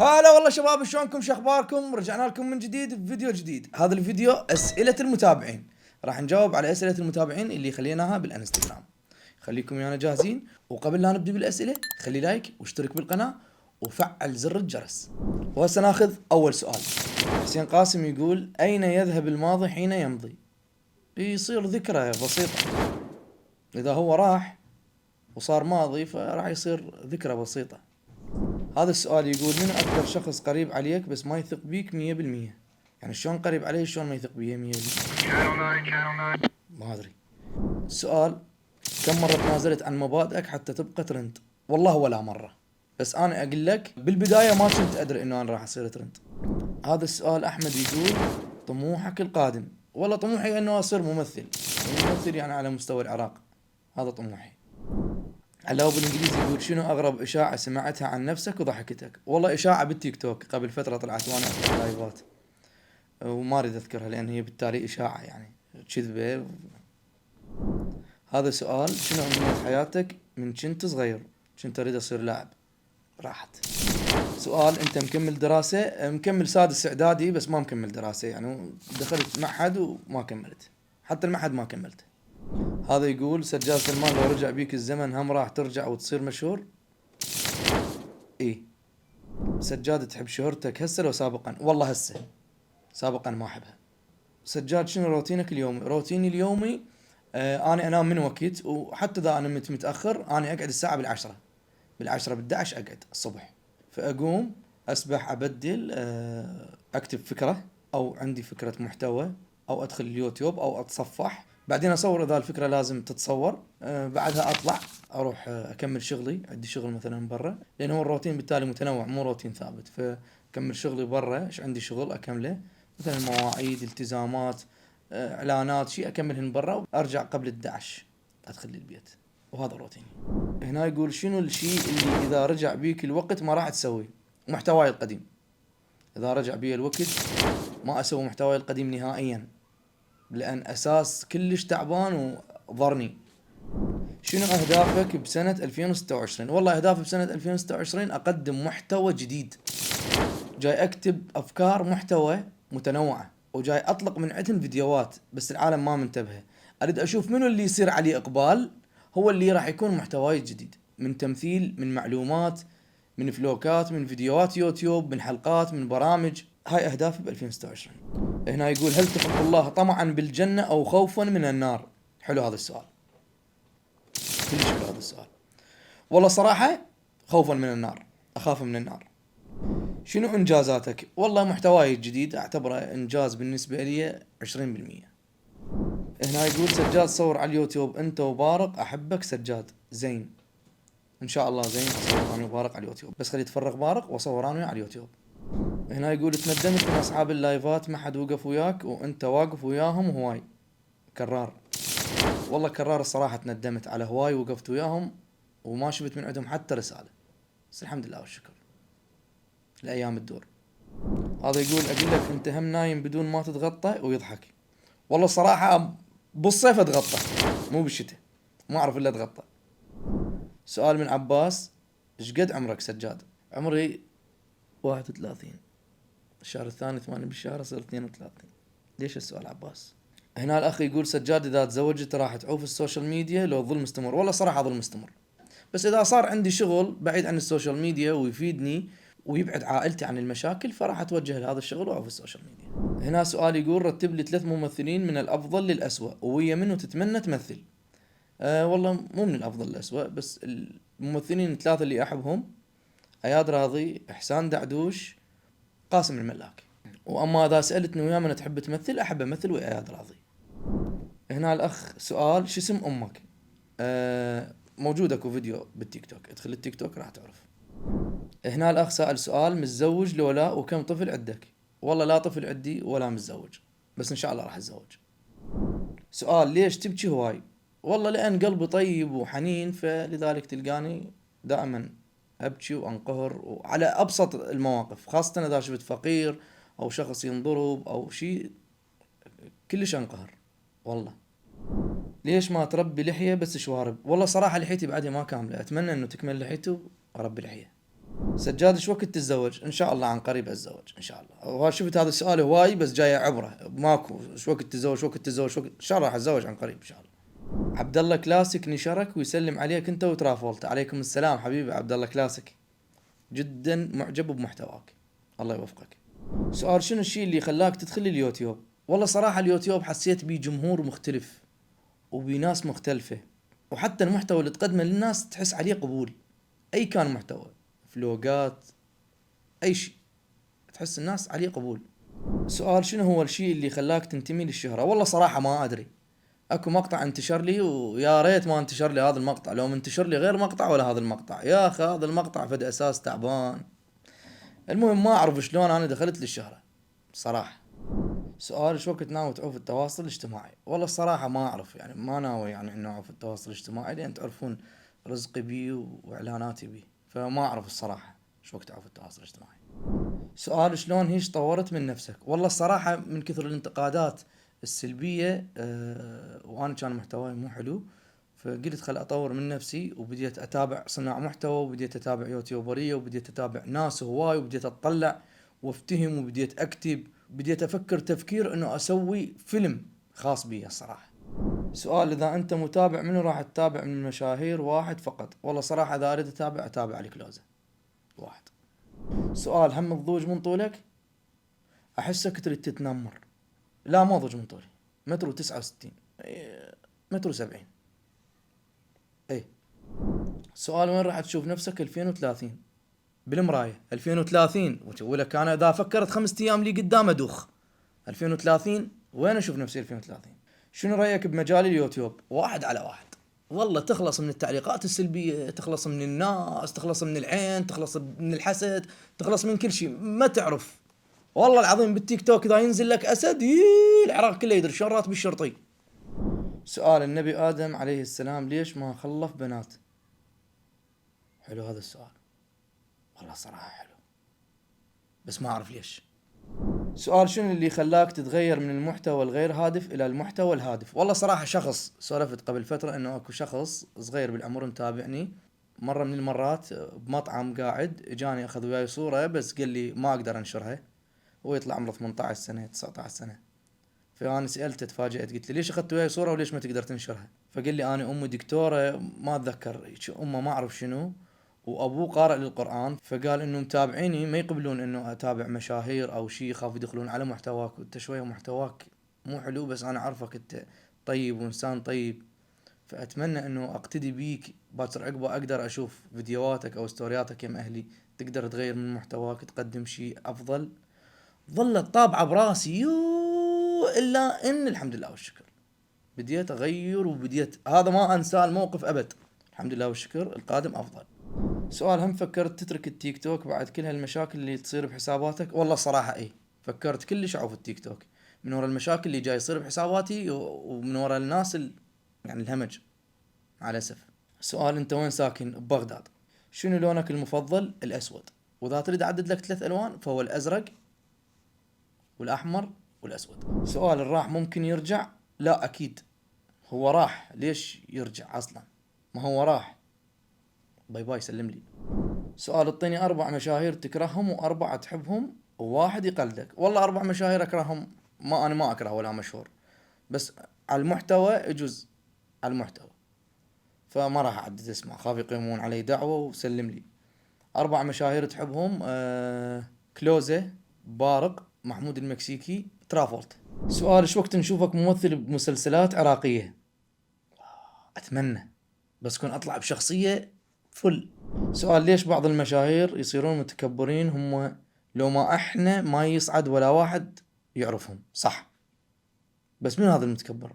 هلا والله شباب، شلونكم؟ شخباركم؟ رجعنا لكم من جديد بفيديو جديد. هذا الفيديو أسئلة المتابعين، راح نجاوب على أسئلة المتابعين اللي خليناها بالانستغرام. خليكم ويانا جاهزين، وقبل لا نبدأ بالأسئلة خلي لايك واشترك بالقناة وفعل زر الجرس. وهسه ناخذ أول سؤال. حسين قاسم يقول: أين يذهب الماضي حين يمضي؟ يصير ذكرى بسيطة. إذا هو راح وصار ماضي فراح يصير ذكرى بسيطة. هذا السؤال يقول: من أكثر شخص قريب عليك بس ما يثق بيك 100%؟ يعني شلون قريب عليه شلون ما يثق بيه 100%؟ ما أدري. السؤال: كم مرة تنازلت عن مبادئك حتى تبقى ترند؟ والله ولا مرة، بس أنا أقول لك بالبداية ما كنت أدري إنه أنا راح أصير ترند. هذا السؤال أحمد يقول: طموحك القادم؟ والله طموحي إنه أصير ممثل، ممثل يعني على مستوى العراق، هذا طموحي. علاو بالانجليزي يقول: شنو اغرب اشاعة سمعتها عن نفسك وضحكتك؟ والله اشاعة بالتيك توك قبل فترة طلعت وانا افتح لايفات وما اريد اذكرها لان هي بالتالي اشاعة يعني كذبة. هذا سؤال: شنو امنية حياتك من كنت صغير؟ كنت اريد اصير لاعب. راحت. سؤال: انت مكمل دراسة؟ مكمل سادس اعدادي بس ما مكمل دراسة، يعني دخلت معهد وما كملت، حتى المعهد ما كملته. هذا يقول: سجاد سلمان لو رجع بيك الزمن هم راح ترجع وتصير مشهور؟ ايه. سجاد تحب شهرتك هسه لو سابقا؟ والله هسه، سابقا ما احبها. سجاد شنو روتينك اليومي؟ روتيني اليومي انا انام من وقت، وحتى اذا انا متاخر انا اقعد الساعه بالعشرة، بالعشرة اقعد الصبح. فاقوم اسبح، ابدل، اكتب فكره او عندي فكره محتوى، او ادخل اليوتيوب او اتصفح، بعدين اصور اذا الفكره لازم تتصور، بعدها اطلع اروح اكمل شغلي، عندي شغل مثلا برا، لان هو الروتين بالتالي متنوع مو روتين ثابت، فكمل شغلي برا، ايش عندي شغل اكمله، مثلا مواعيد، التزامات، اعلانات، شيء اكملهن برا، وارجع قبل 11 ادخل للبيت، وهذا روتيني. هنا يقول: شنو الشيء اللي اذا رجع بيك الوقت ما راح تسويه؟ محتواي القديم. اذا رجع بي الوقت ما اسوي محتواي القديم نهائيا، لان اساس كلش تعبان وضرني. شنو اهدافك بسنة 2026؟ والله اهدافي بسنة 2026 اقدم محتوى جديد، جاي اكتب افكار محتوى متنوعة، وجاي اطلق من عندن فيديوهات بس العالم ما منتبه. اريد اشوف منو اللي يصير عليه اقبال، هو اللي راح يكون محتواي الجديد، من تمثيل، من معلومات، من فلوكات، من فيديوهات يوتيوب، من حلقات، من برامج. هاي اهدافي ب 2026. هنا يقول: هل تحب الله طمعا بالجنة او خوفا من النار؟ حلو هذا السؤال، كلش حلو هذا السؤال. والله صراحة خوفا من النار، اخاف من النار. شنو انجازاتك؟ والله محتواي الجديد اعتبره انجاز بالنسبة لي 20%. هنا يقول: سجاد صور على اليوتيوب انت وبارق، احبك سجاد. زين، ان شاء الله زين اصور انا وبارق على اليوتيوب، بس خلي يتفرغ بارق واصور انا على اليوتيوب. هنا يقول: تندمت من اصحاب اللايفات ما حد وقف وياك وانت واقف وياهم هواي؟ كرار. والله كرار الصراحة تندمت على هواي وقفت وياهم وما شفت من عندهم حتى رسالة، بس الحمد لله والشكر، الايام تدور. هذا يقول: اقول لك انت هم نايم بدون ما تتغطى؟ ويضحك. والله الصراحة بالصيف اتغطى، مو بالشتاء، ما اعرف الا اتغطى. سؤال من عباس: ايش قد عمرك سجاد؟ عمري 31، الشهر الثاني 8 بالشهر اصير 32. ليش السؤال عباس؟ هنا الاخ يقول: سجاد اذا تزوجت راح تعوف السوشيال ميديا لو ظل مستمر؟ والله صراحة ظل مستمر، بس اذا صار عندي شغل بعيد عن السوشيال ميديا ويفيدني ويبعد عائلتي عن المشاكل فراح اتوجه لهذا الشغل واعوف السوشيال ميديا. هنا سؤال يقول: رتب لي 3 ممثلين من الافضل للأسوأ ويا منو تتمنى تمثل؟ والله مو من الافضل للأسوأ، بس الممثلين الثلاثة اللي احبهم: اياد راضي، احسان دعدوش، قاسم الملاك. واما اذا سألتني ويا من تحب تمثل، احب امثل ويا اياد راضي. هنا الاخ سؤال: شو اسم امك؟ موجود اكو فيديو بالتيك توك، ادخل التيك توك راح تعرف. هنا الاخ سأل سؤال: متزوج لو لا؟ وكم طفل عندك؟ والله لا طفل عندي ولا متزوج، بس ان شاء الله راح اتزوج. سؤال: ليش تبكي هواي؟ والله لان قلبي طيب وحنين، فلذلك تلقاني دائما ابكي وانقهر وعلى ابسط المواقف، خاصة اذا شفت فقير او شخص ينضرب او شيء كلش انقهر. والله. ليش ما تربي لحية بس شوارب؟ والله صراحة لحيتي بعدها ما كاملة، اتمنى انه تكمل لحيته واربي لحية. سجاد شو وقت تتزوج؟ ان شاء الله عن قريب اتزوج ان شاء الله. وشفت هذا السؤال هواي بس جاي عبره ماكو شو وقت تتزوج شو وقت تتزوج شو وقت، ان شاء الله راح اتزوج عن قريب ان شاء الله. عبد الله كلاسيك نشرك ويسلم عليك انت وترافولت. عليكم السلام حبيبي عبد الله كلاسيك، جدا معجب بمحتواك، الله يوفقك. سؤال شنو الشيء اللي خلاك تدخل اليوتيوب؟ والله صراحة اليوتيوب حسيت بيه جمهور مختلف وبناس مختلفة، وحتى المحتوى اللي تقدمه للناس تحس عليه قبول، اي كان محتوى، فلوقات، اي شيء تحس الناس عليه قبول. سؤال شنو هو الشيء اللي خلاك تنتمي للشهرة؟ والله صراحة ما ادري، اكو مقطع انتشر لي ويا ريت ما انتشر لي هذا المقطع، لو منتشر لي غير مقطع ولا هذا المقطع يا اخي هذا المقطع فد اساس تعبان. المهم ما اعرف شلون انا دخلت للشهرة صراحة. سؤال شو وقت ناوي تعوف التواصل الاجتماعي؟ والله الصراحة ما اعرف، يعني ما ناوي يعني انه اعوف التواصل الاجتماعي لان تعرفون رزقي بيه واعلاناتي بيه، فما اعرف الصراحة شو وقت اعوف التواصل الاجتماعي. سؤال شلون هيش طورت من نفسك؟ والله الصراحة من كثر الانتقادات السلبية وانا كان محتواي مو حلو، فقلت خل اطور من نفسي وبديت اتابع صناع محتوى وبديت اتابع يوتيوبرية وبديت اتابع ناس هواي وبديت اطلع وافتهم وبديت اكتب وبديت افكر تفكير انه اسوي فيلم خاص بي الصراحة. سؤال اذا انت متابع منو راح تتابع من المشاهير؟ واحد فقط. والله صراحة اذا اريد اتابع علي كلوزة واحد. سؤال هم الضوج من طولك؟ احسك تريد تتنمر. لا ما ضوج من طولي، متر و69، متر و70. اي. سؤال وين راح تشوف نفسك 2030؟ بالمراية 2030 ولك انا اذا فكرت 5 ايام لي قدام ادوخ. 2030 وين اشوف نفسي 2030؟ شنو رايك بمجال اليوتيوب؟ واحد على واحد. والله تخلص من التعليقات السلبية، تخلص من الناس، تخلص من العين، تخلص من الحسد، تخلص من كل شيء ما تعرف. والله العظيم بالتيك توك اذا ينزل لك اسد العراق كله يدري شلون راتب الشرطي. سؤال النبي ادم عليه السلام ليش ما خلف بنات؟ حلو هذا السؤال، والله صراحة حلو بس ما اعرف ليش. سؤال شنو اللي خلاك تتغير من المحتوى الغير هادف الى المحتوى الهادف؟ والله صراحة شخص سولفت قبل فترة انه اكو شخص صغير بالعمر متابعني، مرة من المرات بمطعم قاعد اجاني اخذ وياي صورة بس قال لي ما اقدر انشرها، هو يطلع عمره 18 سنة 19 سنة. فانا سالته تفاجأت قلت له ليش اخذت وياي صوره وليش ما تقدر تنشرها؟ فقال لي انا امي دكتوره ما اتذكر امه ما اعرف شنو، وابوه قارئ للقران، فقال انه متابعيني ما يقبلون انه اتابع مشاهير او شيء، يخاف يدخلون على محتواك وانت شويه محتواك مو حلو، بس انا اعرفك انت طيب وانسان طيب، فاتمنى انه اقتدي بيك باكر عقبه اقدر اشوف فيديوهاتك او ستورياتك يم اهلي تقدر تغير من محتواك تقدم شيء افضل. ظلت طابعة براسي الا ان الحمد لله والشكر بديت اغير وبديت هذا ما انساه الموقف ابد. الحمد لله والشكر القادم افضل. سؤال هم فكرت تترك التيك توك بعد كل هالمشاكل اللي تصير بحساباتك؟ والله صراحة ايه فكرت كلش اعوف التيك توك من وراء المشاكل اللي جاي يصير بحساباتي ومن وراء الناس يعني الهمج مع الاسف. سؤال انت وين ساكن؟ ببغداد. شنو لونك المفضل؟ الاسود، واذا تريد اعدد لك 3 الوان فهو الازرق والاحمر والاسود. سؤال الراح ممكن يرجع؟ لا اكيد هو راح، ليش يرجع اصلا؟ ما هو راح. باي باي سلم لي. سؤال اعطيني 4 مشاهير تكرههم و4 تحبهم وواحد يقلدك. والله 4 مشاهير اكرههم، ما انا ما اكره ولا مشهور، بس على المحتوى يجوز على المحتوى، فما راح اعدد اسمه خاف يقيمون علي دعوة وسلم لي. 4 مشاهير تحبهم كلوزة، بارق، محمود المكسيكي، ترافولت. سؤال شو وقت نشوفك ممثل بمسلسلات عراقية؟ اتمنى بس كون اطلع بشخصية فل. سؤال ليش بعض المشاهير يصيرون متكبرين هم لو ما احنا ما يصعد ولا واحد يعرفهم؟ صح بس من هذا المتكبر؟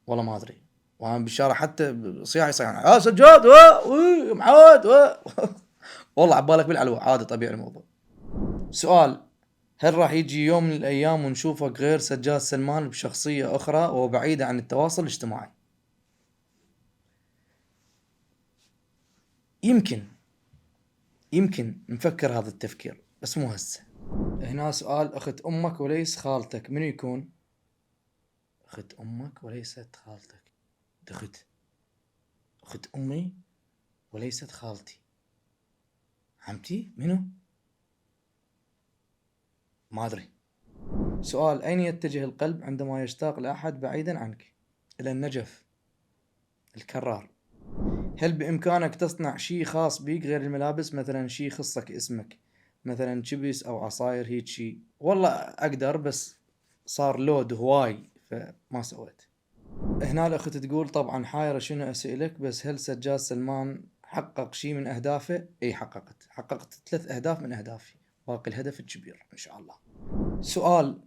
والله ما ادري، وانا بالشارع حتى صياح يصيح سجاد معود والله عبالك بالعلوة عادي طبيعي الموضوع. سؤال هل راح يجي يوم من الايام ونشوفك غير سجاد سلمان بشخصية اخرى وبعيدة عن التواصل الاجتماعي؟ يمكن نفكر هذا التفكير بس مو هسه. هنا سؤال اخت امك وليس خالتك منو يكون؟ اخت امك وليست خالتك، اخت امي وليست خالتي، عمتي منو؟ ما ادري. سؤال: اين يتجه القلب عندما يشتاق لاحد بعيدا عنك؟ الى النجف الكرار. هل بامكانك تصنع شيء خاص بيك غير الملابس، مثلا شيء يخصك اسمك، مثلا شبس او عصاير هيك شيء؟ والله اقدر، بس صار لود هواي فما سويت. هنا الاخت تقول: طبعا حايرة شنو اسألك، بس هل سجاد سلمان حقق شيء من اهدافه؟ اي حققت 3 اهداف من اهدافي، باقي الهدف الكبير ان شاء الله. سؤال: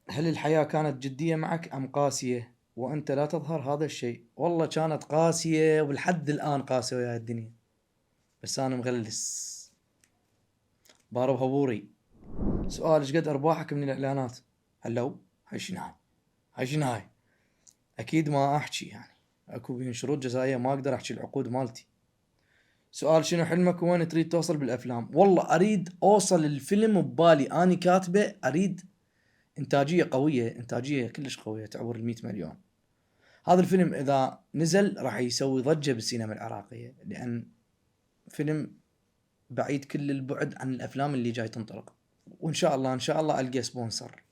هل الحياة كانت جدية معك ام قاسية وانت لا تظهر هذا الشيء؟ والله كانت قاسية، ولحد الان قاسية ويا الدنيا، بس انا مغلس بارب هبوري. سؤال: ايش قد ارباحك من الاعلانات؟ هلو هاي شنو هاي؟ اكيد ما احكي، يعني اكو بين شروط جزائية ما اقدر احكي العقود مالتي. سؤال: شنو حلمك وين تريد توصل بالافلام؟ والله اريد اوصل الفيلم ببالي اني كاتبه، اريد انتاجية قوية، انتاجية كلش قوية تعبر ال 100 مليون. هذا الفيلم اذا نزل راح يسوي ضجة بالسينما العراقية، لان فيلم بعيد كل البعد عن الافلام اللي جاي تنطلق، وان شاء الله ان شاء الله القى سبونسر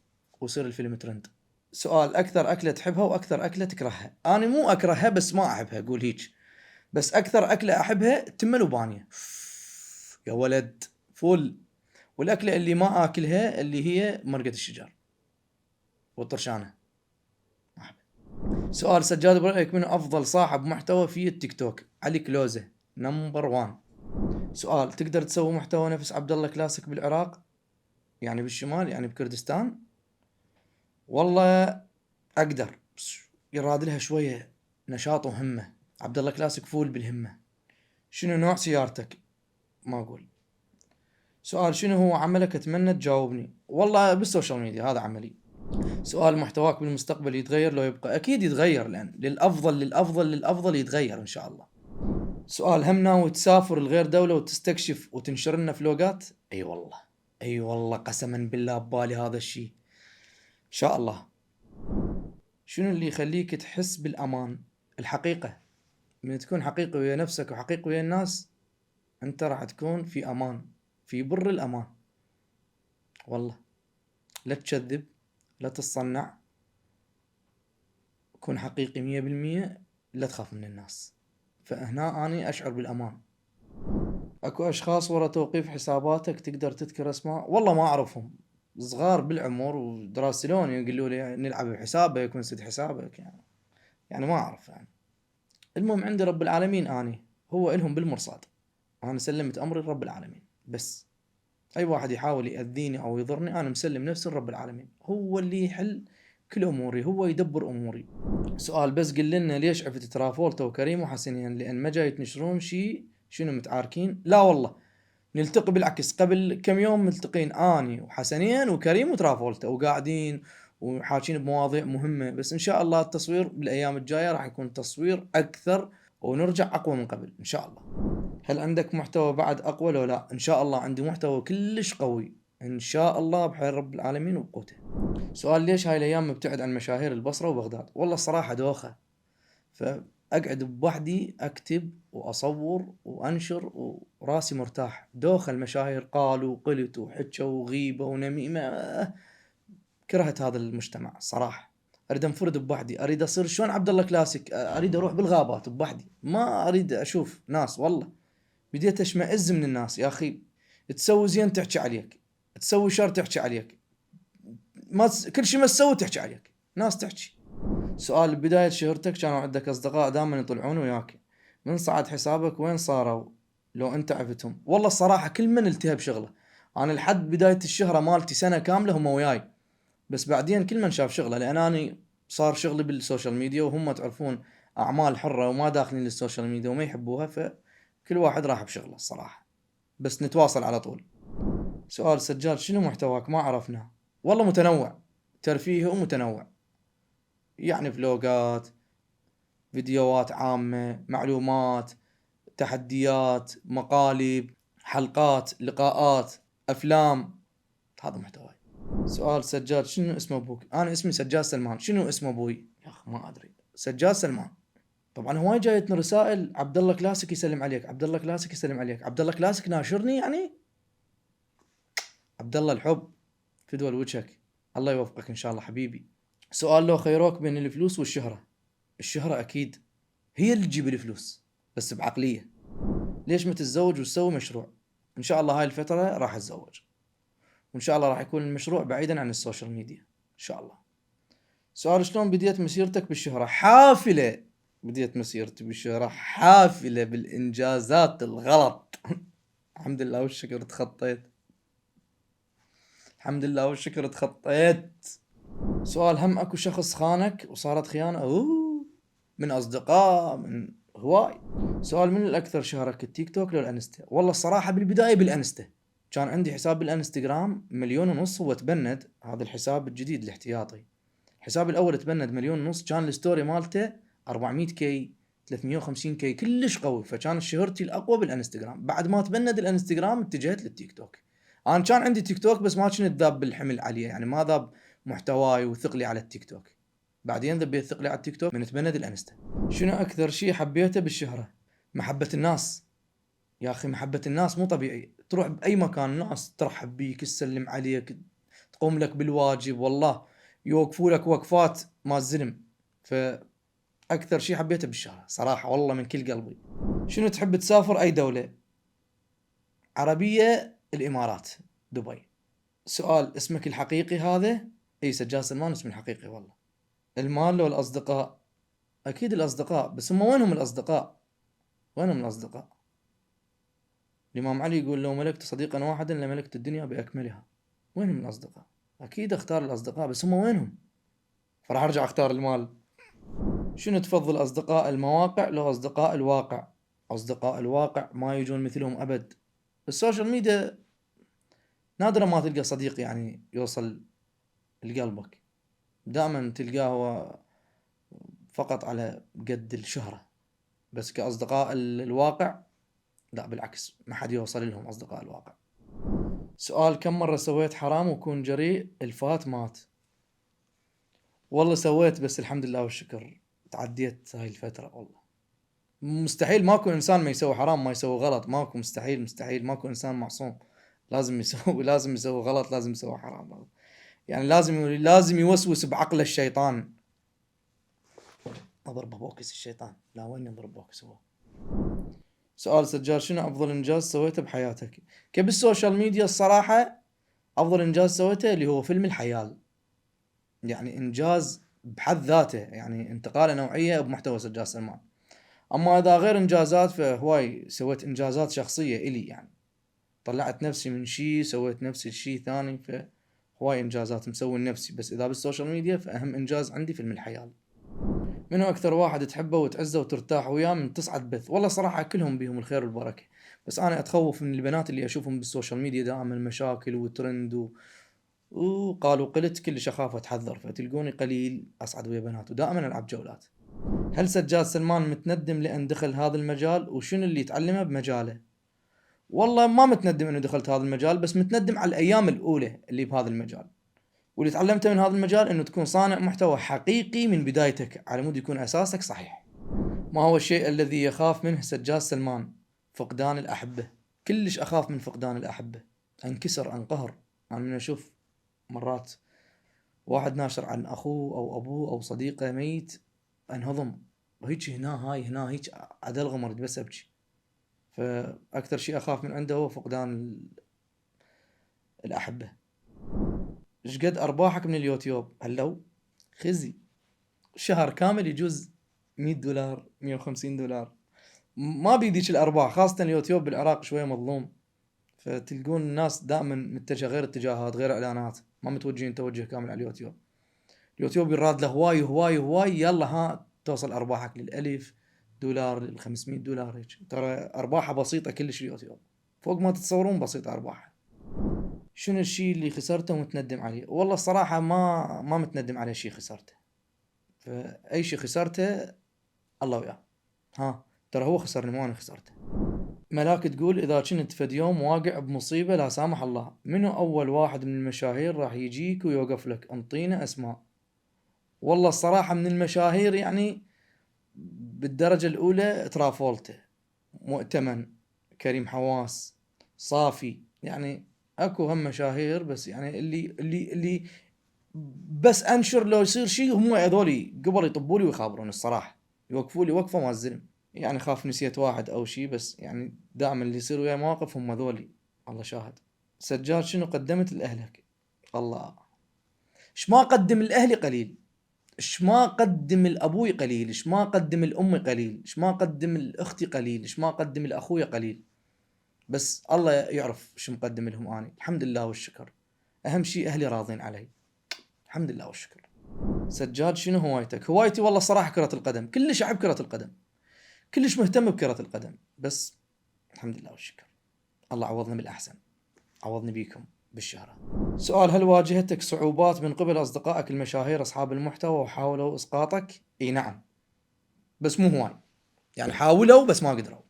ويصير الفيلم ترند. سؤال: اكثر اكلة تحبها واكثر اكلة تكرهها؟ انا مو اكرهها بس ما احبها، قول هيك. بس اكثر اكلة احبها تمن وبانية، يا ولد فول. والاكلة اللي ما اكلها اللي هي مرقة الشجر والطرشانة. أحب. سؤال: سجاد برأيك من افضل صاحب محتوى في التيك توك؟ علي كلوزة نمبر 1. سؤال: تقدر تسوي محتوى نفس عبد الله كلاسيك بالعراق، يعني بالشمال، يعني بكردستان؟ والله اقدر، بس يراد لها شويه نشاط وهمه. عبد الله كلاسيك فول بالهمه. شنو نوع سيارتك؟ ما اقول. سؤال: شنو هو عملك اتمنى تجاوبني؟ والله بالسوشيال ميديا هذا عملي. سؤال: محتواك بالمستقبل يتغير لو يبقى؟ اكيد يتغير، لان للافضل للافضل للافضل يتغير ان شاء الله. سؤال: هم ناوي تسافر لغير دولة وتستكشف وتنشر لنا فلوقات؟ اي والله، اي والله قسما بالله ببالي هذا الشيء ان شاء الله. شنو اللي يخليك تحس بالامان؟ الحقيقة. من تكون حقيقي ويا نفسك وحقيقي ويا الناس، انت راح تكون في امان، في بر الامان. والله لا تكذب، لا تتصنع، كن حقيقي 100%، لا تخاف من الناس. فهنا اني اشعر بالامان. اكو اشخاص ورا توقيف حساباتك تقدر تذكر اسماء؟ والله ما اعرفهم، صغار بالعمر ودراسلوني يقولوا لي نلعب بحسابك ونسد حسابك، يعني ما اعرف يعني. المهم عند رب العالمين، اني هو الهم بالمرصاد، انا سلمت امري لرب العالمين. بس اي واحد يحاول يأذيني او يضرني انا مسلم نفسي لرب العالمين، هو اللي يحل كل اموري، هو يدبر اموري. سؤال: بس قل لنا ليش عفت ترافولتا وكريم وحسنين؟ لان ما جاي تنشرون شيء؟ شنو متعاركين؟ لا والله نلتقي، بالعكس قبل كم يوم ملتقين اني وحسنين وكريم وترافولتا وقاعدين وحاكين بمواضيع مهمة. بس ان شاء الله التصوير بالايام الجاية راح يكون تصوير اكثر ونرجع اقوى من قبل ان شاء الله. هل عندك محتوى بعد اقوى لو لا؟ ان شاء الله عندي محتوى كلش قوي ان شاء الله بحيل رب العالمين وبقوته. سؤال: ليش هاي الايام مبتعد عن مشاهير البصرة وبغداد؟ والله الصراحة دوخة، فاقعد بوحدي اكتب واصور وانشر وراسي مرتاح. دوخة المشاهير، قالوا وقلت وحكوا وغيبة ونميمة، كرهت هذا المجتمع صراحة. اريد انفرد بوحدي، اريد اصير شلون عبد الله كلاسيك، اريد اروح بالغابات بوحدي، ما اريد اشوف ناس. والله بديت اشمئز من الناس يا اخي، تسوي زين تحكي عليك، تسوي شر تحكي عليك، ما كل شيء ما تسوي تحكي عليك، ناس تحكي. سؤال: بداية شهرتك كانوا عندك اصدقاء دائما يطلعون وياك، من صعد حسابك وين صاروا لو انت عفتهم؟ والله الصراحة كل من التهب شغله. انا لحد بداية الشهرة مالتي سنة كاملة هم وياي، بس بعدين كل من شاف شغله، لان اني صار شغلي بالسوشيال ميديا وهم تعرفون اعمال حرة وما داخلين للسوشيال ميديا وما يحبوها، فكل واحد راح بشغله الصراحة، بس نتواصل على طول. سؤال: سجاد شنو محتواك ما عرفنا؟ والله متنوع، ترفيهي ومتنوع، يعني فلوقات، فيديوهات عامة، معلومات، تحديات، مقالب، حلقات، لقاءات، افلام، هذا محتواي. سؤال: سجاد شنو اسم ابوك؟ انا اسمي سجاد سلمان. شنو اسم ابوي؟ يا اخي ما ادري، سجاد سلمان طبعا هواي جايتنا رسائل عبد الله كلاسيك يسلم عليك، عبد الله كلاسيك يسلم عليك، عبد الله كلاسيك ناشرني يعني. عبد الله الحب فدوى وجهك، الله يوفقك ان شاء الله حبيبي. سؤال: لو خيروك بين الفلوس والشهرة، الشهرة اكيد هي اللي تجيب الفلوس، بس بعقلية. ليش ما تتزوج وتسوي مشروع؟ ان شاء الله هاي الفترة راح اتزوج، وان شاء الله راح يكون المشروع بعيدا عن السوشيال ميديا ان شاء الله. سؤال: شلون بديت مسيرتك بالشهرة؟ حافلة. بديت مسيرتي بالشهرة حافلة بالانجازات الغلط. الحمد لله والشكر تخطيت، الحمد لله والشكر تخطيت. سؤال: هم اكو شخص خانك وصارت خيانة؟ من اصدقاء، من هواي. سؤال: من الاكثر شهرك، التيك توك لو الانستا؟ والله الصراحة بالبداية بالانستا، كان عندي حساب بالانستغرام 1.5 مليون، هو تبند. هذا الحساب الجديد الاحتياطي. الحساب الاول تبند 1.5 مليون، كان الستوري مالته 400 كي 350 كي، كلش قوي، فكان شهرتي الاقوى بالانستغرام. بعد ما تبند الانستغرام اتجهت للتيك توك. انا كان عندي تيك توك بس ما كنت ذاب بالحمل عليه، يعني ما ذاب محتواي وثقلي على التيك توك. بعدين ذبيت ثقلي على التيك توك من تبند الانستا. شنو اكثر شيء حبيته بالشهرة؟ محبة الناس. يا اخي محبة الناس مو طبيعي، تروح باي مكان الناس ترحب بيك، تسلم عليك، تقوم لك بالواجب، والله يوقفوا لك وقفات ما الزلم. فاكثر شيء حبيته بالشهرة صراحة والله من كل قلبي. شنو تحب تسافر اي دولة عربية؟ الامارات، دبي. سؤال: اسمك الحقيقي هذا؟ اي سجاد سلمان اسمي الحقيقي والله. المال لو الاصدقاء؟ اكيد الاصدقاء، بس هم وينهم الاصدقاء؟ وينهم الاصدقاء؟ الامام علي يقول: لو ملكت صديقا واحدا لملكت الدنيا باكملها. وينهم الاصدقاء؟ اكيد اختار الاصدقاء، بس هم وينهم؟ فراح ارجع اختار المال. شنو تفضل، اصدقاء المواقع لو اصدقاء الواقع؟ اصدقاء الواقع ما يجون مثلهم ابد. السوشيال ميديا نادرا ما تلقى صديق يعني يوصل لقلبك، دائما تلقاه هو فقط على قد الشهرة، بس كأصدقاء الواقع لا بالعكس، ما حد يوصل لهم أصدقاء الواقع. سؤال: كم مرة سويت حرام وكون جريء الفات مات؟ والله سويت، بس الحمد لله والشكر تعديت هاي الفترة. والله مستحيل، ماكو إنسان ما يسوي حرام ما يسوي غلط، ماكو، مستحيل مستحيل، ماكو إنسان معصوم. لازم يسوي لازم يسوي غلط، لازم يسوي حرام، يعني لازم يوسوس بعقله الشيطان. اضربه بوكس الشيطان، لا وين يضرب بوكس هو. سؤال: سجال شنو افضل انجاز سويته بحياتك؟ بالسوشيال ميديا الصراحة افضل انجاز سويته اللي هو فيلم الحيال، يعني انجاز بحد ذاته، يعني انتقاله نوعية بمحتوى سجاد سلمان. اما اذا غير انجازات فهواي سويت انجازات شخصية الي، يعني طلعت نفسي من شيء، سويت نفسي شيء ثاني، فهواي انجازات مسوي لنفسي. بس اذا بالسوشيال ميديا فاهم انجاز عندي فيلم الحيال. منو اكثر واحد تحبه وتعزه وترتاح وياه من تصعد بث؟ والله صراحة كلهم بيهم الخير والبركة، بس انا اتخوف من البنات اللي اشوفهم بالسوشيال ميديا دائما مشاكل وترند وقالوا قلت، كلش اخاف اتحذر، فتلقوني قليل اصعد ويا بنات ودائما العب جولات. هل سجاد سلمان متندم لان دخل هذا المجال؟ وشنو اللي يتعلمه بمجاله؟ والله ما متندم انه دخلت هذا المجال، بس متندم على الايام الاولى اللي بهذا المجال، واللي تعلمته من هذا المجال انه تكون صانع محتوى حقيقي من بدايتك على مود يكون اساسك صحيح. ما هو الشيء الذي يخاف منه سجاد سلمان؟ فقدان الأحبة. كلش أخاف من فقدان الأحبة، أنكسر أنقهر. أنا من أشوف مرات واحد ناشر عن أخوه أو أبوه أو صديقه ميت أنهضم، وهيك هنا هيك عدل غمر بس أبكي. فأكثر شيء أخاف من عنده هو فقدان الأحبة. إيش قد أرباحك من اليوتيوب؟ هلو خزي، شهر كامل يجوز $100 $150. ما بيديش الارباح، خاصه اليوتيوب بالعراق شويه مظلوم، فتلقون الناس دائما متجهه غير اتجاهات غير اعلانات، ما متوجهين توجه كامل على اليوتيوب. اليوتيوب يراد له هواي هواي هواي، يلا ها توصل ارباحك $1000 $500 هيك، ترى ارباحها بسيطه كلش اليوتيوب، فوق ما تتصورون بسيطه ارباحها. شنو الشيء اللي خسرته ومتندم عليه؟ والله الصراحه ما متندم على شيء خسرته، فاي شيء خسرته الله وياه. ترى هو خسرني مو انا خسرته. ملاك تقول: إذا كنت فد يوم واقع بمصيبة لا سامح الله، منو أول واحد من المشاهير راح يجيك ويوقف لك؟ انطينا أسماء. والله الصراحة من المشاهير يعني بالدرجة الأولى ترافولته، مؤتمن، كريم حواس، صافي، يعني اكو هم مشاهير، بس يعني اللي بس انشر لو يصير شيء هم هذولي قبل يطبوا لي ويخابرون الصراحة، يوقفوا لي وقفة ما الزلم. يعني خاف نسيت واحد او شيء، بس يعني دائما اللي يصير وياي مواقف هم ذولي، الله شاهد. سجاد شنو قدمت لأهلك؟ الله، ايش ما قدم الأهلي قليل، ايش ما قدم الأبوي قليل، ايش ما قدم الأم قليل، ايش ما قدم الأختي قليل، ايش ما قدم الأخويا قليل. بس الله يعرف شو مقدم لهم اني، الحمد لله والشكر. اهم شيء اهلي راضين علي، الحمد لله والشكر. سجاد شنو هوايتك؟ هوايتي والله صراحة كرة القدم، كلش احب كرة القدم، كلش مهتم بكرة القدم، بس الحمد لله والشكر. الله عوضني بالاحسن، عوضني بيكم بالشهرة. سؤال: هل واجهتك صعوبات من قبل اصدقائك المشاهير اصحاب المحتوى وحاولوا اسقاطك؟ اي نعم، بس مو هواي، يعني حاولوا بس ما قدروا.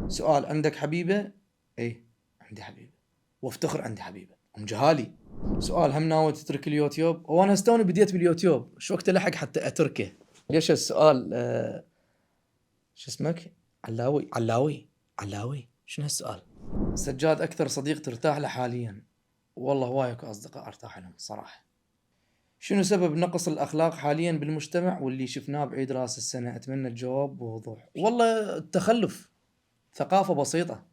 سؤال: عندك حبيبة؟ ايه عندي حبيبة، وافتخر عندي حبيبة ام جهالي. سؤال: هم ناوي تترك اليوتيوب؟ هو انا هستوني بديت باليوتيوب، شو وقت لحق حتى اتركه؟ ليش السؤال شو اسمك؟ علاوي شنو هالسؤال؟ سجاد: اكثر صديق ترتاح له حاليا؟ والله هواي اكو اصدقاء ارتاح لهم صراحة. شنو سبب نقص الاخلاق حاليا بالمجتمع واللي شفناه بعيد راس السنة؟ اتمنى الجواب بوضوح. والله التخلف، ثقافة بسيطة،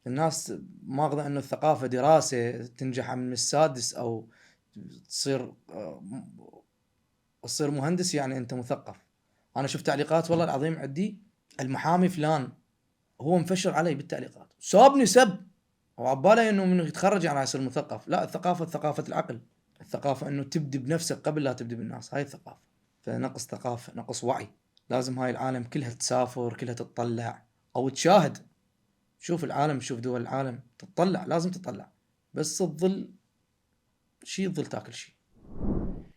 الناس ماخذة انه الثقافة دراسة تنجح من السادس او تصير تصير مهندس يعني انت مثقف. انا شفت تعليقات والله العظيم عندي، المحامي فلان هو مفشر علي بالتعليقات، سابني سب، وعباله انه من يتخرج يعني يصير مثقف. لا، الثقافة ثقافة العقل، الثقافة انه تبدي بنفسك قبل لا تبدي بالناس، هاي الثقافة. فنقص ثقافة، نقص وعي. لازم هاي العالم كلها تسافر، كلها تتطلع او تشاهد. شوف العالم، شوف دول العالم، تتطلع، لازم تطلع. بس تظل شي، تظل تاكل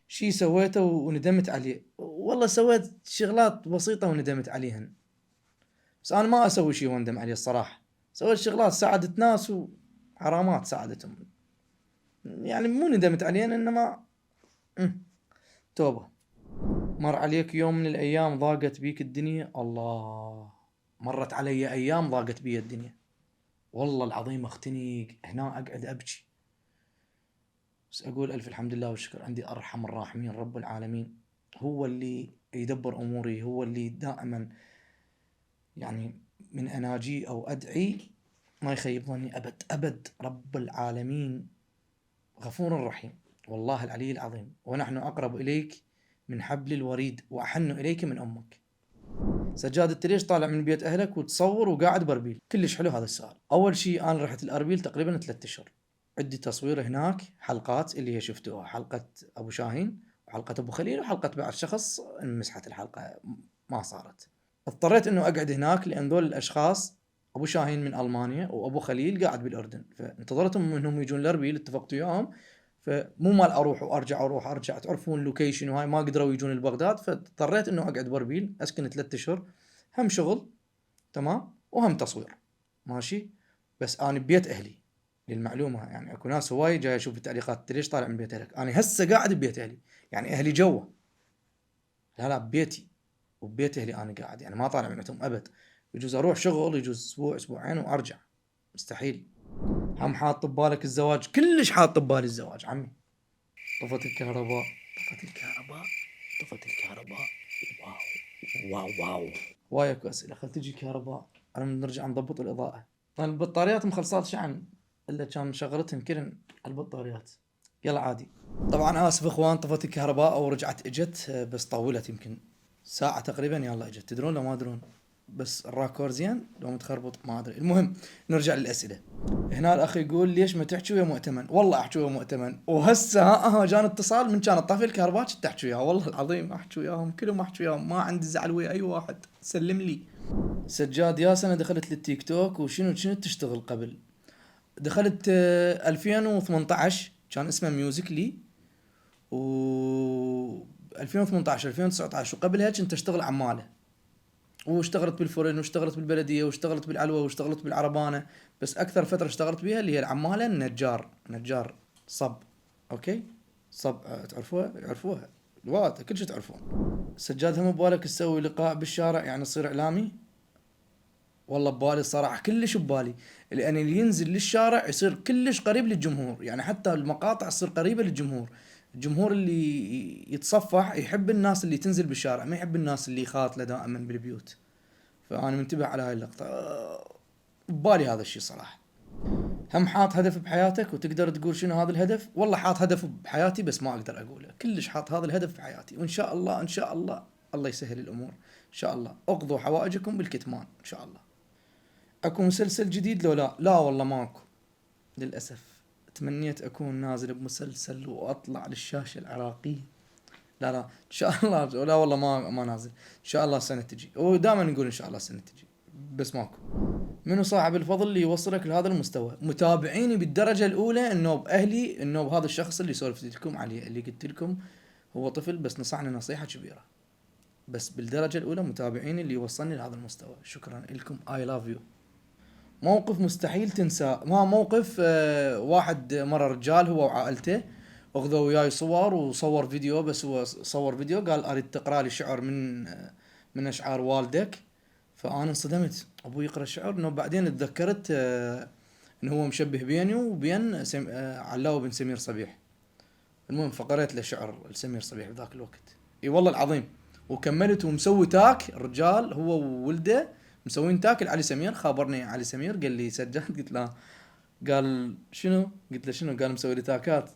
شي سويته وندمت عليه؟ والله سويت شغلات بسيطة وندمت عليهن، بس انا ما اسوي شي واندم عليه الصراحة. سويت شغلات ساعدت ناس وحرامات ساعدتهم، يعني مو ندمت عليهن، انما توبة. مر عليك يوم من الايام ضاقت بيك الدنيا؟ الله، مرت علي ايام ضاقت بي الدنيا، والله العظيم اختنق هنا اقعد ابكي، بس اقول الف الحمد لله والشكر، عندي ارحم الراحمين رب العالمين، هو اللي يدبر اموري، هو اللي دائما يعني من اناجي او ادعي ما يخيب ظني ابد ابد. رب العالمين غفور رحيم، والله العلي العظيم، ونحن اقرب اليك من حبل الوريد واحن اليك من امك. سجاد: انت ليش طالع من بيت اهلك وتصور وقاعد باربيل؟ كلش حلو هذا السؤال. اول شيء انا رحت الاربيل تقريبا 3 اشهر، عندي تصوير هناك، حلقات اللي هي شفتوها، حلقة ابو شاهين وحلقة ابو خليل وحلقة بعد شخص، انمسحت الحلقة ما صارت. اضطريت انه اقعد هناك لان ذول الاشخاص، ابو شاهين من المانيا وابو خليل قاعد بالاردن، فانتظرتهم انهم يجون الاربيل، اتفقت وياهم، فمو مال اروح وارجع اروح ارجع، تعرفون اللوكيشن وهاي، ما قدروا يجون لبغداد، فاضطريت انه اقعد باربيل اسكن 3 اشهر، هم شغل تمام وهم تصوير ماشي. بس انا ببيت اهلي للمعلومه، يعني اكو ناس هواي جاي اشوف التعليقات انت ليش طالع من بيت اهلك؟ انا هسه قاعد ببيت اهلي، يعني اهلي جوا، لا ببيتي وببيت اهلي انا قاعد، يعني ما طالع من عندهم ابد. يجوز اروح شغل، يجوز اسبوع اسبوعين وارجع، مستحيل. هم حاط ببالك الزواج؟ كلش حاط ببالي الزواج عمي. طفت الكهرباء، طفت الكهرباء، طفت الكهرباء، واو واو واو. واي اكو اسئله، خل تجي الكهرباء انا نرجع نضبط الاضاءه. البطاريات مخلصات شحن، الا كان شغلتهم كلن البطاريات. يلا عادي. طبعا اسف اخوان، طفت الكهرباء ورجعت اجت، بس طولت يمكن ساعة تقريبا، يلا اجت. تدرون لو ما تدرون؟ بس الراكور زين لو متخربط ما ادري. المهم نرجع للاسئله. هنا الاخ يقول ليش ما تحكي ويا مؤتمن؟ والله احكي ويا مؤتمن، وهسه ها جاني اتصال من كانت طفي الكهرباء كنت احكي وياه، والله العظيم احكي وياهم كلهم، احكي وياهم، ما عندي زعل ويا اي واحد، سلم لي. سجاد: يا سنه دخلت للتيك توك وشنو تشتغل قبل؟ دخلت 2018 كان اسمه ميوزيكلي، و 2018 2019 وقبلها كنت اشتغل عماله، واشتغلت بالفرن واشتغلت بالبلديه واشتغلت بالعلوه واشتغلت بالعربانه، بس اكثر فتره اشتغلت بيها اللي هي العماله، نجار صب. اوكي صب، تعرفوها؟ يعرفوها الوقت كل شيء تعرفون. سجاد هم ببالك تسوي لقاء بالشارع يعني تصير اعلامي؟ والله ببالي الصراحة، كلش ببالي، لأن اللي ينزل للشارع يصير كلش قريب للجمهور، يعني حتى المقاطع تصير قريبة للجمهور. الجمهور اللي يتصفح يحب الناس اللي تنزل بالشارع، ما يحب الناس اللي خاطلة دائما بالبيوت. فأنا منتبه على هاي اللقطة. ببالي هذا الشيء صراحة. هم حاط هدف بحياتك وتقدر تقول شنو هذا الهدف؟ والله حاط هدف بحياتي بس ما أقدر أقوله، كلش حاط هذا الهدف بحياتي، وإن شاء الله إن شاء الله الله يسهل الأمور. إن شاء الله اقضوا حوائجكم بالكتمان إن شاء الله. اكو مسلسل جديد لو لا؟ لا والله ماكو للاسف. تمنيت اكون نازل بمسلسل واطلع للشاشة العراقية. لا لا ان شاء الله، لا والله ما نازل. ان شاء الله السنة تجي، ودائما نقول ان شاء الله السنة تجي، بس ماكو. منو صاحب الفضل اللي يوصلك لهذا المستوى؟ متابعيني بالدرجة الاولى، النوب اهلي، النوب هذا الشخص اللي سولفت لكم عليه، اللي قلت لكم هو طفل بس نصحني نصيحة كبيرة. بس بالدرجة الاولى متابعيني اللي وصلني لهذا المستوى، شكرا لكم. اي لاف يو. موقف مستحيل تنساه؟ ما موقف، واحد مرة رجال هو وعائلته اخذوا وياي صور وصور فيديو، بس هو صور فيديو قال اريد تقرا لي شعر من اشعار والدك. فانا انصدمت، ابوي يقرا شعر؟ انه بعدين تذكرت انه هو مشبه بيني وبين علاوي بن سمير صبيح. المهم فقريت له شعر لسمير صبيح بذاك الوقت. اي والله العظيم. وكملت ومسوي تاك الرجال هو وولده، مسوين تاك لعلي سمير. خابرني علي سمير قال لي سجاد، قلت له قال شنو؟ قلت له شنو؟ قال مسوي لي تاكات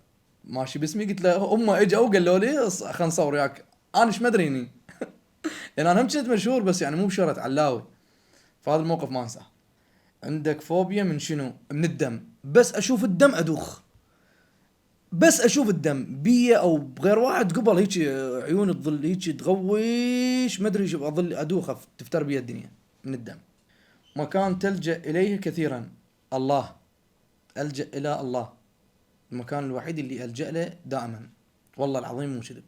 ماشي باسمي. قلت له هم اجوا وقالوا لي خلنا نصور وياك. انا ايش مدري اني يعني انا هم كنت مشهور بس يعني مو بشهرة علاوي. فهذا الموقف ما انساه. عندك فوبيا من شنو؟ من الدم. بس اشوف الدم ادوخ، بس اشوف الدم بيه او بغير واحد قبل هيك عيوني تظل هيك تغويش، ما ادري شو اظل ادوخ، تفتر بي الدنيا من الدم. مكان تلجأ اليه كثيرا؟ الله. الجأ الى الله، المكان الوحيد اللي الجأ له دائما، والله العظيم مو كذب.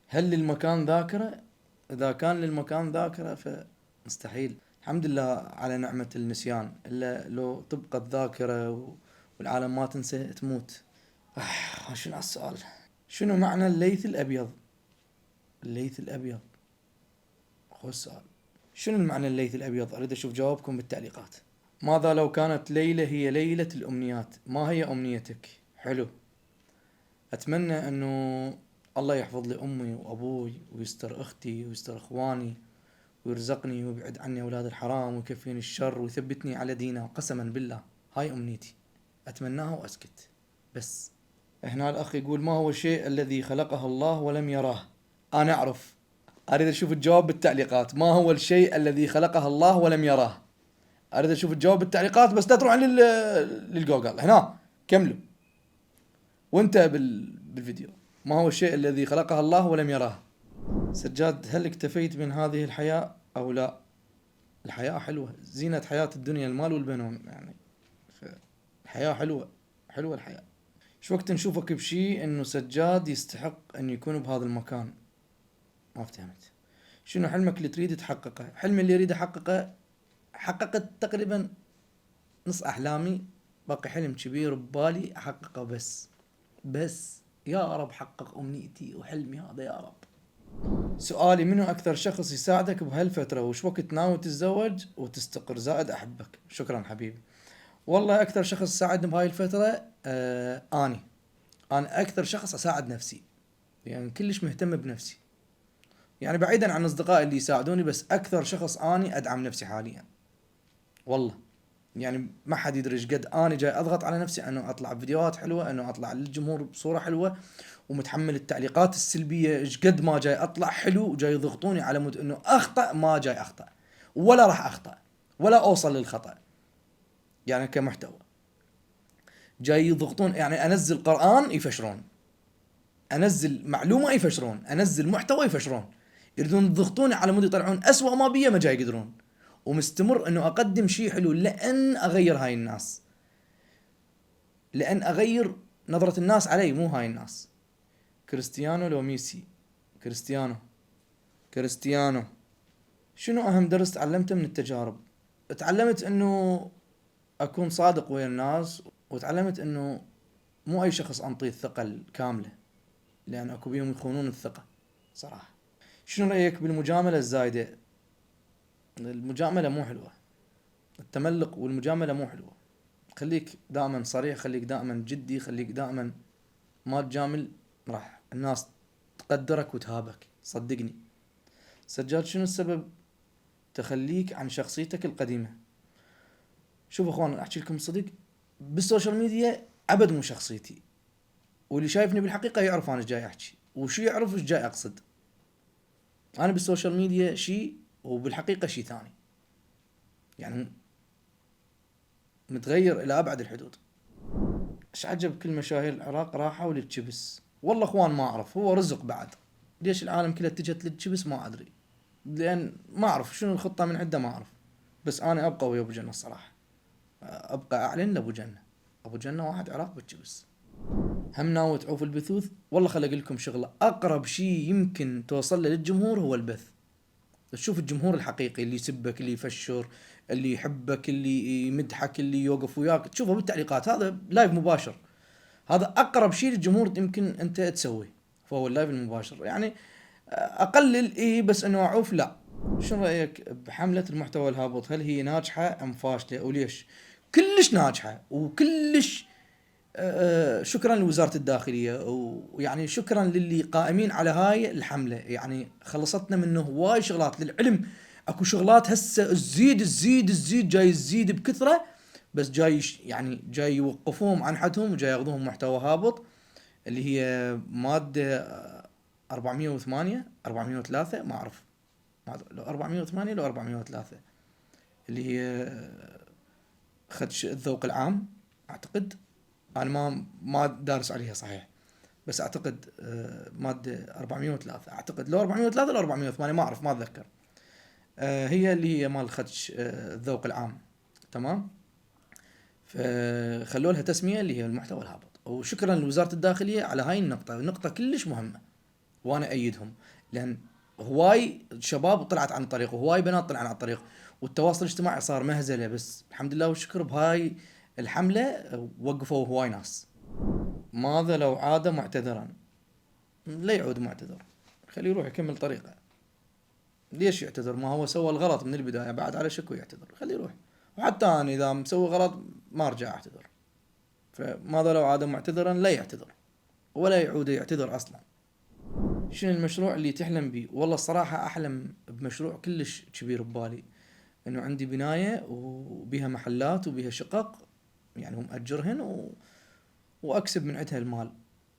هل للمكان ذاكرة؟ اذا كان للمكان ذاكرة فمستحيل. الحمد لله على نعمة النسيان، الا لو تبقى الذاكرة والعالم ما تنسى تموت. شنو هالسؤال؟ شنو معنى الليث الأبيض؟ الليث الأبيض، خو السؤال. شنو المعنى الليث الأبيض؟ أريد أشوف جوابكم بالتعليقات. ماذا لو كانت ليلة هي ليلة الأمنيات؟ ما هي أمنيتك؟ حلو. أتمنى أنه الله يحفظ لي أمي وأبوي ويستر أختي ويستر أخواني ويرزقني ويبعد عني أولاد الحرام ويكفيني الشر ويثبتني على دينه، قسما بالله هاي أمنيتي، أتمناها وأسكت بس. هنا الأخ يقول ما هو الشيء الذي خلقه الله ولم يراه؟ أنا أعرف، أريد أشوف الجواب بالتعليقات. ما هو الشيء الذي خلقه الله ولم يراه؟ أريد أشوف الجواب بالتعليقات، بس لا تروح للجوجل هنا كملوا وانت بالفيديو. ما هو الشيء الذي خلقه الله ولم يراه؟ سجاد هل اكتفيت من هذه الحياة أو لا؟ الحياة حلوة، زينة حياة الدنيا المال والبنون يعني. الحياة حلوة، حلوة الحياة. شو وقت نشوفك بشي انه سجاد يستحق ان يكون بهذا المكان؟ ما فهمت. شنو حلمك اللي تريد تحققه؟ حلمي اللي اريد احققه حققت تقريبا نص احلامي، باقي حلم كبير ببالي احققه. بس يا رب حقق امنيتي وحلمي هذا يا رب. سؤالي منو اكثر شخص يساعدك بهالفترة؟ وش وقت ناوي تتزوج وتستقر؟ زائد احبك. شكرا حبيبي. والله اكثر شخص ساعدني بهاي الفترة انا اكثر شخص اساعد نفسي، يعني كلش مهتم بنفسي، يعني بعيدا عن اصدقائي اللي يساعدوني، بس اكثر شخص اني ادعم نفسي حاليا والله. يعني ما حد يدري ايش قد اني جاي اضغط على نفسي انه اطلع بفيديوهات حلوه، انه اطلع للجمهور بصوره حلوه، ومتحمل التعليقات السلبيه ايش قد ما جاي اطلع حلو، وجاي يضغطوني على مود انه اخطا. ما جاي اخطا ولا راح اخطا ولا اوصل للخطا، يعني كمحتوى جاي يضغطون. يعني انزل قرآن يفشرون، انزل معلومه يفشرون، انزل محتوى يفشرون، يريدون يضغطوني على مود يطلعون اسوأ ما بيه، ما جاي يقدرون. ومستمر انه اقدم شيء حلو لان اغير هاي الناس، لان اغير نظرة الناس علي، مو هاي الناس. كريستيانو لو ميسي؟ كريستيانو. كريستيانو. شنو اهم درس تعلمته من التجارب؟ تعلمت انه اكون صادق ويا الناس، وتعلمت انه مو اي شخص انطيه الثقة الكاملة، لان اكو بيهم يخونون الثقة. صراحة. شنو رأيك بالمجاملة الزايدة؟ المجاملة مو حلوة، التملق والمجاملة مو حلوة. خليك دائما صريح، خليك دائما جدي، خليك دائما ما تجامل، راح الناس تقدرك وتهابك صدقني. سجاد، شنو السبب تخليك عن شخصيتك القديمة؟ شوف اخوان، احكي لكم صدق، بالسوشيال ميديا ابد مو شخصيتي، واللي شايفني بالحقيقة يعرف انا ايش جاي احكي، وشو يعرف ايش جاي اقصد. انا بالسوشيال ميديا شيء وبالحقيقة شيء ثاني، يعني متغير الى ابعد الحدود. ايش عجب كل مشاهير العراق راحوا للتشبس؟ والله اخوان ما اعرف، هو رزق بعد. ليش العالم كلها اتجهت للتشبس ما ادري، لان ما اعرف شنو الخطة من عنده، ما اعرف. بس انا ابقى ويا ابو جنة الصراحة، ابقى اعلن لابو جنة. ابو جنة واحد عراق بالتشبس. هم ناوي تعوف البثوث؟ والله خل اقول لكم شغله، اقرب شيء يمكن توصل له للجمهور هو البث. تشوف الجمهور الحقيقي اللي يسبك، اللي يفشر، اللي يحبك، اللي يمدحك، اللي يوقف وياك، تشوفه بالتعليقات، هذا لايف مباشر. هذا اقرب شيء للجمهور يمكن انت تسويه، فهو اللايف المباشر يعني. اقلل بس انه اعوف لا. شنو رايك بحمله المحتوى الهابط؟ هل هي ناجحه ام فاشله وليش؟ كلش ناجحه وكلش. شكرا لوزارة الداخلية، ويعني شكرا للي قائمين على هاي الحملة، يعني خلصتنا منه هواي شغلات للعلم. اكو شغلات هسه تزيد جاي تزيد بكثرة، بس جاي يعني جاي يوقفوهم عن حدهم وجاي ياخذوهم محتوى هابط، اللي هي مادة 408 403 ما اعرف، لو 408 لو 403، اللي هي خدش الذوق العام اعتقد. انا ما دارس عليها صحيح، بس اعتقد ماده 403 اعتقد، لو 403 لو 408 ما اعرف، ما اتذكر. هي اللي هي مال خدش الذوق العام، تمام. فخلوا لها تسميه اللي هي المحتوى الهابط، وشكرا لوزاره الداخليه على هاي النقطه، نقطه كلش مهمه، وانا ايدهم. لان هواي شباب طلعت عن الطريق، وهواي بنات طلعن عن الطريق، والتواصل الاجتماعي صار مهزله، بس الحمد لله والشكر بهاي الحمله وقفوا هواي ناس. ماذا لو عاد معتذرا؟ لا يعود معتذر، خليه يروح يكمل طريقه. ليش يعتذر؟ ما هو سوى الغلط من البداية، بعد على شكو يعتذر، خليه يروح. وحتى أنا إذا مسوي غلط ما أرجع أعتذر. فماذا لو عاد معتذرا؟ لا يعتذر ولا يعود يعتذر أصلا. شنو المشروع اللي تحلم به؟ والله الصراحة أحلم بمشروع كلش كبير ببالي، إنه عندي بناية وبيها محلات وبيها شقق، يعني هم أجرهن وأكسب من عندها المال،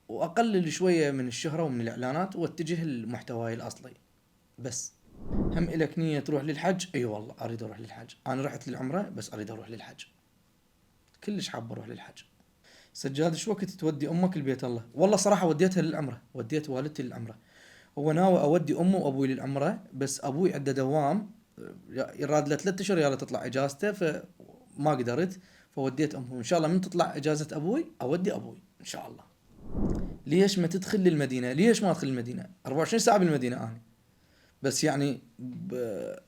وأقلل شوية من الشهرة ومن الإعلانات واتجه لمحتواي الأصلي بس. هم إلك نية تروح للحج؟ اي والله اريد اروح للحج، انا رحت للعمرة بس اريد اروح للحج، كلش حاب اروح للحج. سجاد، شو وقت تودي امك البيت الله؟ والله صراحة وديتها للعمرة، وديت والدتي للعمرة. هو ناوي اودي امي وابوي للعمرة، بس ابوي عنده دوام، يراد له 3 اشهر يلا تطلع اجازته، فما قدرت، فوديت امي. وان شاء الله من تطلع اجازة ابوي اودي ابوي ان شاء الله. ليش ما تدخل للمدينة؟ ليش ما ادخل المدينة؟ 24 ساعة بالمدينة انا، بس يعني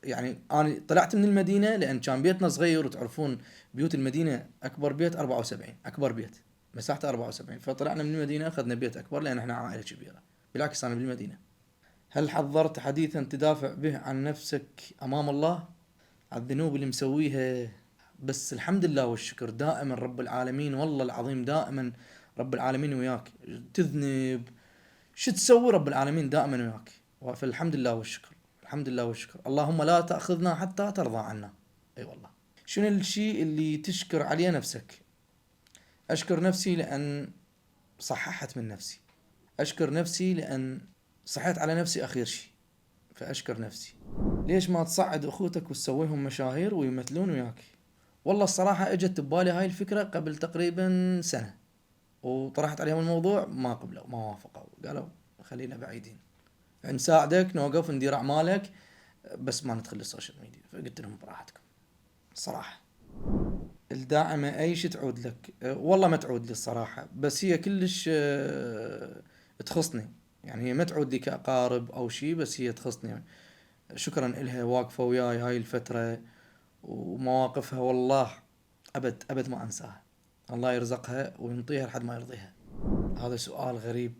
يعني انا طلعت من المدينه لان كان بيتنا صغير، وتعرفون بيوت المدينه اكبر بيت 74، اكبر بيت مساحته 74، فطلعنا من المدينه اخذنا بيت اكبر لان احنا عائله كبيره. بالعكس انا بالمدينه. هل حضرت حديثا تدافع به عن نفسك امام الله على الذنوب اللي مسويها؟ بس الحمد لله والشكر دائما رب العالمين، والله العظيم دائما رب العالمين وياك. تذنب شو تسوي، رب العالمين دائما وياك. فالحمد لله والشكر، الحمد لله والشكر. اللهم لا تأخذنا حتى ترضى عنا. اي والله. شنو الشيء اللي تشكر عليه نفسك؟ اشكر نفسي لان صححت من نفسي، اشكر نفسي لان صحيت على نفسي اخير شيء، فاشكر نفسي. ليش ما تصعد اخوتك وتسويهم مشاهير ويمثلون وياك؟ والله الصراحة اجت ببالي هاي الفكرة قبل تقريبا سنة، وطرحت عليهم الموضوع، ما قبلوا، ما وافقوا، قالوا خلينا بعيدين، نساعدك نوقف ندير اعمالك، بس ما ندخل للسوشيال ميديا. فقلت لهم براحتكم صراحة. الداعمة اي شي تعود لك؟ والله ما تعود لي الصراحة، بس هي كلش تخصني، يعني هي ما تعود لي كأقارب او شي، بس هي تخصني. شكرا إلها، واقفة وياي هاي الفترة، ومواقفها والله ابد ابد ما انساها. الله يرزقها وينطيها لحد ما يرضيها. هذا سؤال غريب،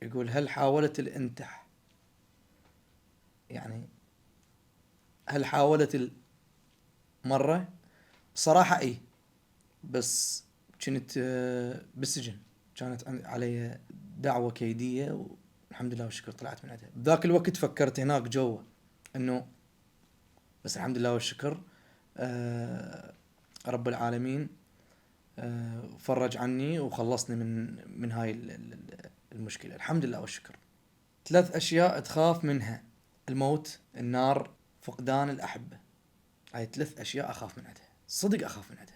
يقول هل حاولت الانتح يعني هل حاولت مرة؟ صراحة اي، بس كنت بالسجن، كانت علي دعوة كيدية، والحمد لله والشكر طلعت من عندها. بذاك الوقت فكرت هناك جوا انه، بس الحمد لله والشكر رب العالمين فرج عني وخلصني من هاي المشكلة، الحمد لله والشكر. 3 أشياء تخاف منها: الموت، النار، فقدان الأحبة. هاي 3 أشياء أخاف من عندها، صدق أخاف من عندها.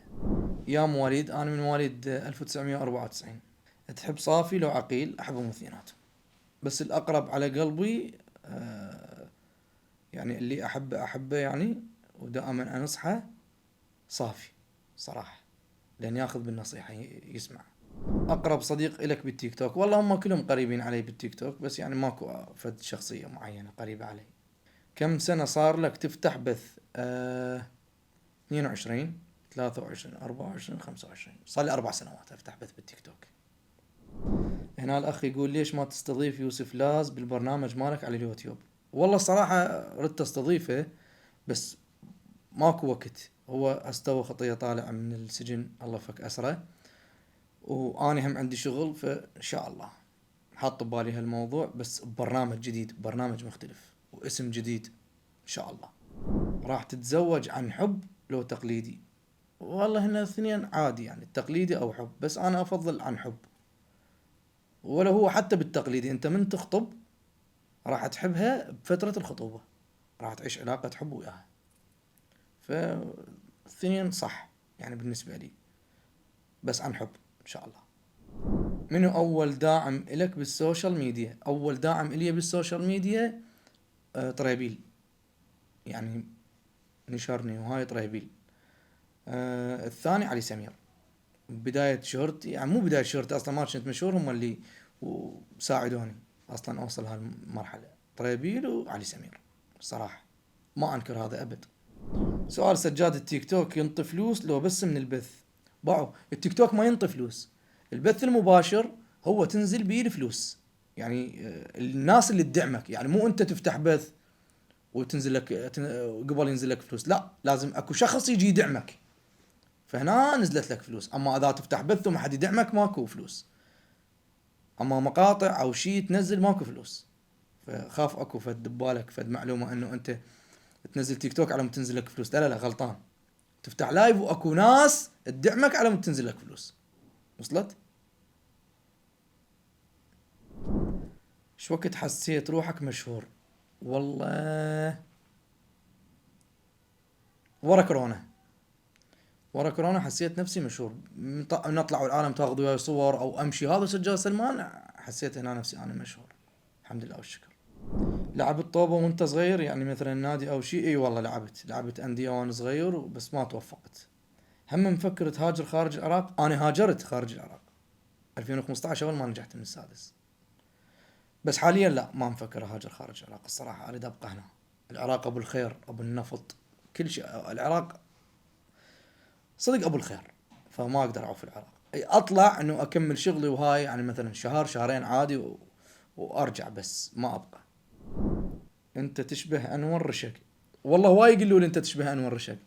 يا مواليد، أنا من مواليد 1994. تحب صافي لو عقيل؟ أحبهم اثنيناتهم، بس الأقرب على قلبي يعني اللي أحبه يعني، ودائما أنصحه صافي صراحة، لأن ياخذ بالنصيحة يسمع. أقرب صديق إلك بالتيك توك؟ والله هم كلهم قريبين علي بالتيك توك، بس يعني ماكو فد شخصية معينة قريبة علي. كم سنة صار لك تفتح بث؟ 22، 23، 24، 25. صار لي 4 سنوات افتح بث بالتيك توك. هنا الاخ يقول: ليش ما تستضيف يوسف لاز بالبرنامج مالك على اليوتيوب؟ والله الصراحة ردت استضيفه، بس ماكو وقت. هو استوى خطية طالع من السجن، الله فك اسره، واني هم عندي شغل، فان شاء الله حاط ببالي هالموضوع، بس ببرنامج جديد، برنامج مختلف واسم جديد ان شاء الله. راح تتزوج عن حب لو تقليدي؟ والله هن الاثنين عادي، يعني التقليدي او حب، بس انا افضل عن حب. ولا هو حتى بالتقليدي انت من تخطب راح تحبها بفترة الخطوبة، راح تعيش علاقة حب وياها، فالاثنين صح يعني بالنسبة لي، بس عن حب ان شاء الله. منو اول داعم الك بالسوشيال ميديا؟ اول داعم الي بالسوشيال ميديا طريبيل، يعني نشرني وهاي طريبيل. الثاني علي سمير. بداية شهرتي، يعني مو بداية شهرتي اصلا، ما كنت مشهور، هم اللي وساعدوني اصلا اوصل هالمرحلة، طريبيل وعلي سمير صراحة، ما انكر هذا ابد. سؤال: سجاد التيك توك ينطي فلوس لو بس من البث؟ باعوا التيك توك ما ينطي فلوس، البث المباشر هو تنزل بيه الفلوس، يعني الناس اللي تدعمك، يعني مو انت تفتح بث وتنزل لك قبل ينزل لك فلوس، لا، لازم اكو شخص يجي يدعمك، فهنا نزلت لك فلوس. اما اذا تفتح بث وما حد يدعمك ماكو فلوس، اما مقاطع او شيء تنزل ماكو فلوس. فخاف اكو فد ببالك فد معلومة انه انت تنزل تيك توك على ما تنزل لك فلوس، لا لا لا، غلطان. تفتح لايف واكو ناس تدعمك على ما تنزل لك فلوس. وصلت؟ شو وقت حسيت روحك مشهور؟ والله ورا كورونا، ورا كورونا حسيت نفسي مشهور، نطلع العالم تاخذ وياي صور او امشي هذا سجاد سلمان، حسيت هنا نفسي انا مشهور، الحمد لله والشكر. لعبت طوبة وانت صغير، يعني مثلا نادي او شيء؟ اي والله لعبت اندية وانا صغير، بس ما توفقت. هم مفكر تهاجر خارج العراق؟ انا هاجرت خارج العراق 2015 اول ما نجحت من السادس، بس حاليا لا، ما مفكر اهاجر خارج العراق الصراحة، اريد ابقى هنا. العراق ابو الخير، ابو النفط، كل شيء العراق صدق ابو الخير، فما اقدر اعوف العراق. اطلع انه اكمل شغلي وهاي، يعني مثلا شهر شهرين عادي وارجع، بس ما ابقى. انت تشبه انور رشق؟ والله هواي يقولوا لي انت تشبه انور رشق.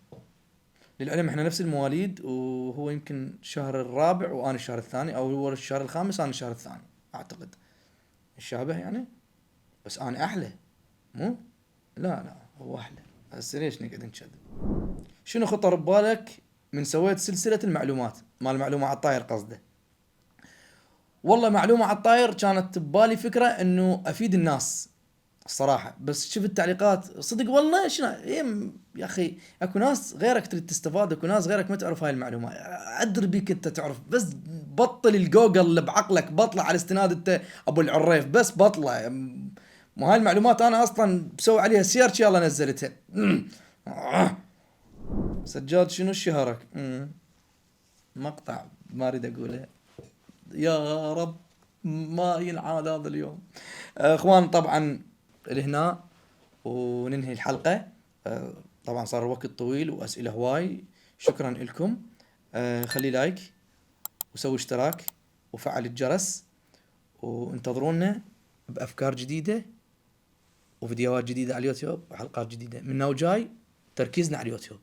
للعلم احنا نفس المواليد، وهو يمكن الشهر الرابع وانا الشهر الثاني، او هو الشهر الخامس انا الشهر الثاني اعتقد، الشابه يعني، بس انا احلى مو؟ لا لا، هو احلى. هسه ليش نقعد نكذب؟ شنو خطر ببالك من سويت سلسلة المعلومات؟ مال معلومة على الطاير قصده. والله معلومة على الطاير كانت ببالي فكرة انه افيد الناس الصراحة، بس شفت التعليقات صدق والله شنو يا اخي، اكو ناس غيرك تريد تستفاد، اكو ناس غيرك ما تعرف هاي المعلومة، ادري بيك انت تعرف، بس بطل الجوجل اللي بعقلك، بطلع على استناد انت ابو العريف، بس بطلع. مو هاي المعلومات انا اصلا بسوي عليها سيرش يلا نزلتها. سجاد شنو شهرك؟ مقطع ما اريد اقوله، يا رب ما ينعاد هذا اليوم. اخوان طبعا لهنا وننهي الحلقة. طبعا صار الوقت طويل واسئلة هواي، شكرا لكم. خلي لايك وسوي اشتراك وفعل الجرس، وانتظرونا بافكار جديدة وفيديوهات جديدة على اليوتيوب وحلقات جديدة منا وجاي. تركيزنا على اليوتيوب.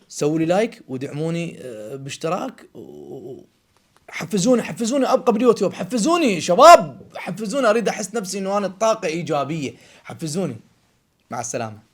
سووا لي لايك ودعموني باشتراك حفزوني ابقى باليوتيوب. حفزوني شباب، حفزوني، اريد احس نفسي انه انا الطاقة ايجابية. حفزوني. مع السلامة.